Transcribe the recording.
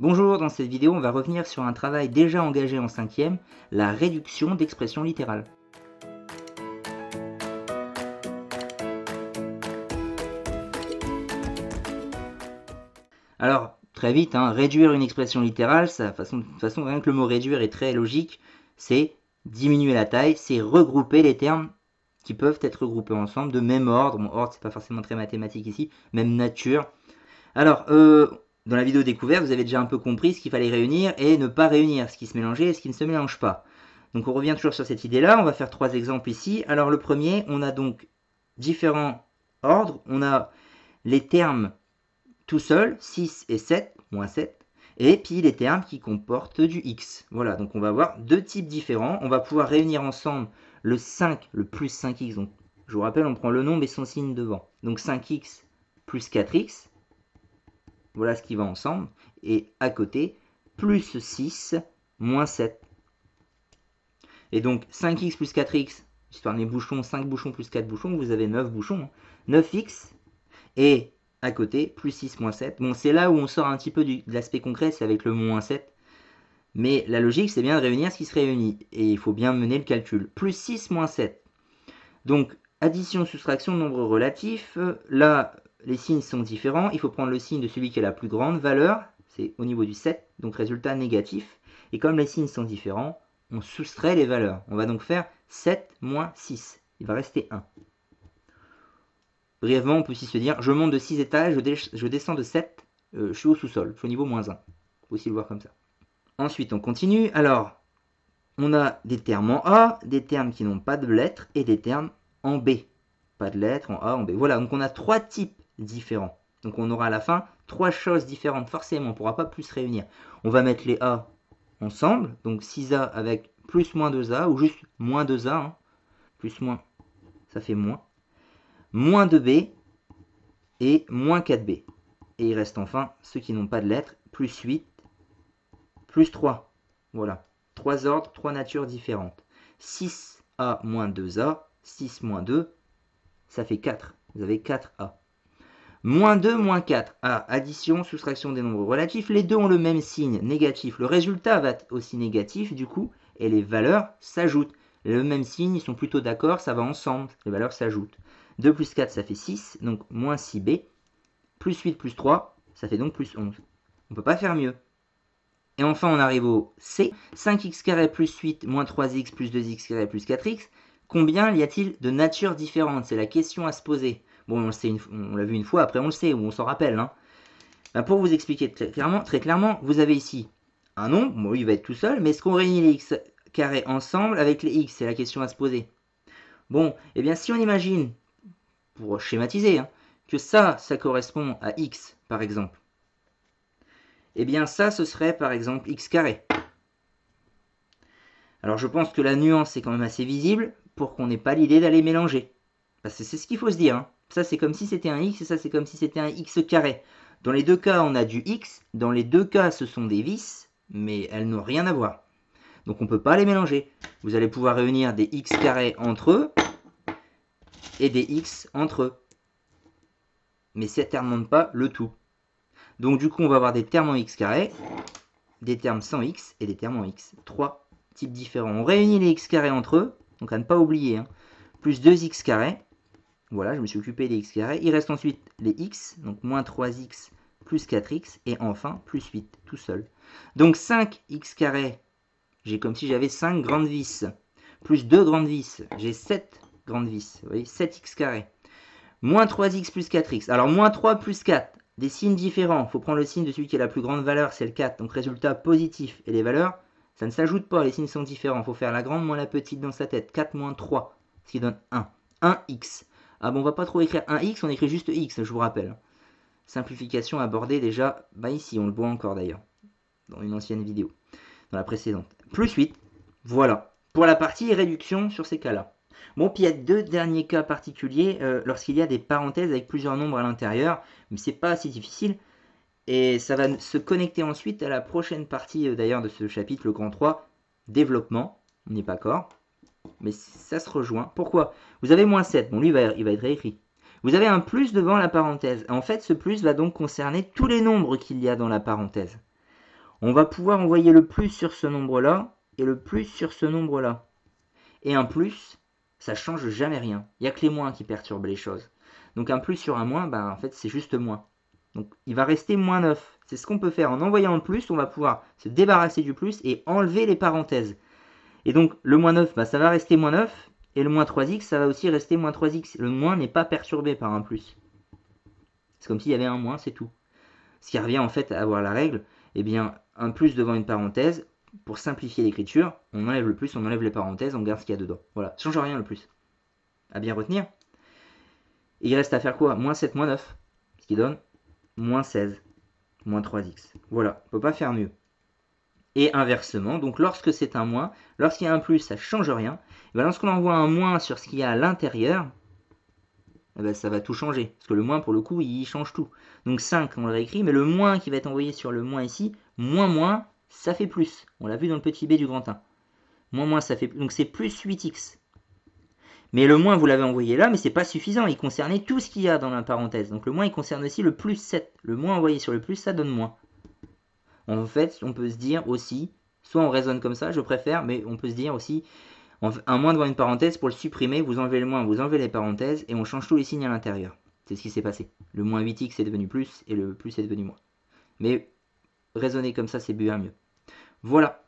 Bonjour, dans cette vidéo, on va revenir sur un travail déjà engagé en 5e, la réduction d'expressions littérales. Alors, très vite, réduire une expression littérale, de toute façon, rien que le mot réduire est très logique, c'est diminuer la taille, c'est regrouper les termes qui peuvent être regroupés ensemble de même ordre. Bon, ordre, c'est pas forcément très mathématique ici, même nature. Alors, dans la vidéo découverte, vous avez déjà un peu compris ce qu'il fallait réunir et ne pas réunir, ce qui se mélangeait et ce qui ne se mélange pas. Donc on revient toujours sur cette idée-là, on va faire 3 exemples ici. Alors le premier, on a donc différents ordres. On a les termes tout seuls, 6 et 7, moins 7, et puis les termes qui comportent du x. Voilà, donc on va avoir deux types différents. On va pouvoir réunir ensemble le 5, le plus 5x. Donc je vous rappelle, on prend le nombre et son signe devant. Donc 5x plus 4x. Voilà ce qui va ensemble. Et à côté, plus 6 moins 7. Et donc 5x plus 4x, histoire des bouchons, 5 bouchons plus 4 bouchons, vous avez 9 bouchons. 9x. Et à côté, plus 6 moins 7. Bon, c'est là où on sort un petit peu de l'aspect concret, c'est avec le moins 7. Mais la logique, c'est bien de réunir ce qui se réunit. Et il faut bien mener le calcul. Plus 6 moins 7. Donc, addition, soustraction, nombre relatif. Là, les signes sont différents. Il faut prendre le signe de celui qui a la plus grande valeur. C'est au niveau du 7, donc résultat négatif. Et comme les signes sont différents, on soustrait les valeurs. On va donc faire 7 moins 6. Il va rester 1. Brièvement, on peut aussi se dire, je monte de 6 étages, je descends de 7, je suis au sous-sol, je suis au niveau moins 1. On peut aussi le voir comme ça. Ensuite, on continue. Alors, on a des termes en A, des termes qui n'ont pas de lettres, et des termes en B. Pas de lettres, en A, en B. Voilà, donc on a 3 types différents. Donc on aura à la fin 3 choses différentes, forcément, on ne pourra pas plus réunir. On va mettre les A ensemble, donc 6A avec plus moins 2A, ou juste moins 2A, plus moins, ça fait moins. Moins 2B et moins 4B. Et il reste enfin ceux qui n'ont pas de lettres, plus 8, plus 3. Voilà, 3 ordres, 3 natures différentes. 6A moins 2A, 6 moins 2, ça fait 4. Vous avez 4A. Moins 2, moins 4. A, addition, soustraction des nombres relatifs. Les deux ont le même signe, négatif. Le résultat va être aussi négatif, du coup, et les valeurs s'ajoutent. Le même signe, ils sont plutôt d'accord, ça va ensemble. Les valeurs s'ajoutent. 2 plus 4, ça fait 6, donc moins 6B. Plus 8 plus 3, ça fait donc plus 11. On ne peut pas faire mieux. Et enfin, on arrive au C. 5x carré plus 8 moins 3x plus 2x carré plus 4x. Combien y a-t-il de natures différentes? C'est la question à se poser. Bon, on l'a vu une fois, après on le sait, ou on s'en rappelle. Ben, pour vous expliquer très clairement, vous avez ici un nombre, bon, il va être tout seul, mais est-ce qu'on réunit les x carrés ensemble avec les x? C'est la question à se poser. Bon, eh bien si on imagine, pour schématiser, que ça correspond à x, par exemple, eh bien ça, ce serait par exemple x carré. Alors je pense que la nuance est quand même assez visible pour qu'on n'ait pas l'idée d'aller mélanger. Parce que c'est ce qu'il faut se dire. Ça, c'est comme si c'était un x et ça, c'est comme si c'était un x carré. Dans les deux cas, on a du x. Dans les deux cas, ce sont des vis, mais elles n'ont rien à voir. Donc on ne peut pas les mélanger. Vous allez pouvoir réunir des x carrés entre eux et des x entre eux. Mais ça ne détermine pas le tout. Donc du coup, on va avoir des termes en x carré, des termes sans x et des termes en x. 3 types différents. On réunit les x carrés entre eux, donc à ne pas oublier, plus 2x carré. Voilà, je me suis occupé des x carrés. Il reste ensuite les x, donc moins 3x plus 4x, et enfin plus 8, tout seul. Donc 5x carré, j'ai comme si j'avais 5 grandes vis, plus 2 grandes vis, j'ai 7 grandes vis, vous voyez, 7x carré. Moins 3x plus 4x, alors moins 3 plus 4, des signes différents, il faut prendre le signe de celui qui a la plus grande valeur, c'est le 4, donc résultat positif, et les valeurs, ça ne s'ajoute pas, les signes sont différents, il faut faire la grande moins la petite dans sa tête, 4 moins 3, ce qui donne 1, 1x. Ah bon, on va pas trop écrire 1x, on écrit juste x, je vous rappelle. Simplification abordée déjà, ici, on le voit encore d'ailleurs, dans une ancienne vidéo, dans la précédente. Plus 8, voilà, pour la partie réduction sur ces cas-là. Bon, puis il y a deux derniers cas particuliers, lorsqu'il y a des parenthèses avec plusieurs nombres à l'intérieur, mais c'est pas si difficile, et ça va se connecter ensuite à la prochaine partie d'ailleurs de ce chapitre, le grand 3, développement, on n'est pas d'accord. Mais ça se rejoint. Pourquoi? Vous avez moins 7. Bon, lui, il va être réécrit. Vous avez un plus devant la parenthèse. En fait, ce plus va donc concerner tous les nombres qu'il y a dans la parenthèse. On va pouvoir envoyer le plus sur ce nombre-là et le plus sur ce nombre-là. Et un plus, ça change jamais rien. Il n'y a que les moins qui perturbent les choses. Donc un plus sur un moins, en fait, c'est juste moins. Donc il va rester moins 9. C'est ce qu'on peut faire. En envoyant le plus, on va pouvoir se débarrasser du plus et enlever les parenthèses. Et donc le moins 9, ça va rester moins 9. Et le moins 3x, ça va aussi rester moins 3x. Le moins n'est pas perturbé par un plus. C'est comme s'il y avait un moins, c'est tout. Ce qui revient en fait à avoir la règle, eh bien, un plus devant une parenthèse, pour simplifier l'écriture, on enlève le plus, on enlève les parenthèses, on garde ce qu'il y a dedans. Voilà, ça change rien le plus. À bien retenir. Et il reste à faire quoi? Moins 7, moins 9. Ce qui donne moins 16, moins 3x. Voilà, on ne peut pas faire mieux. Et inversement, donc lorsque c'est un moins, lorsqu'il y a un plus, ça ne change rien. Et bien lorsqu'on envoie un moins sur ce qu'il y a à l'intérieur, ça va tout changer. Parce que le moins, pour le coup, il change tout. Donc 5, on le réécrit, mais le moins qui va être envoyé sur le moins ici, moins, ça fait plus. On l'a vu dans le petit b du grand 1. Moins, ça fait plus. Donc c'est plus 8x. Mais le moins, vous l'avez envoyé là, mais c'est pas suffisant. Il concernait tout ce qu'il y a dans la parenthèse. Donc le moins, il concerne aussi le plus 7. Le moins envoyé sur le plus, ça donne moins. En fait, on peut se dire aussi, soit on raisonne comme ça, je préfère, mais on peut se dire aussi, un moins devant une parenthèse, pour le supprimer, vous enlevez le moins, vous enlevez les parenthèses, et on change tous les signes à l'intérieur. C'est ce qui s'est passé. Le moins 8x est devenu plus, et le plus est devenu moins. Mais raisonner comme ça, c'est bien mieux. Voilà.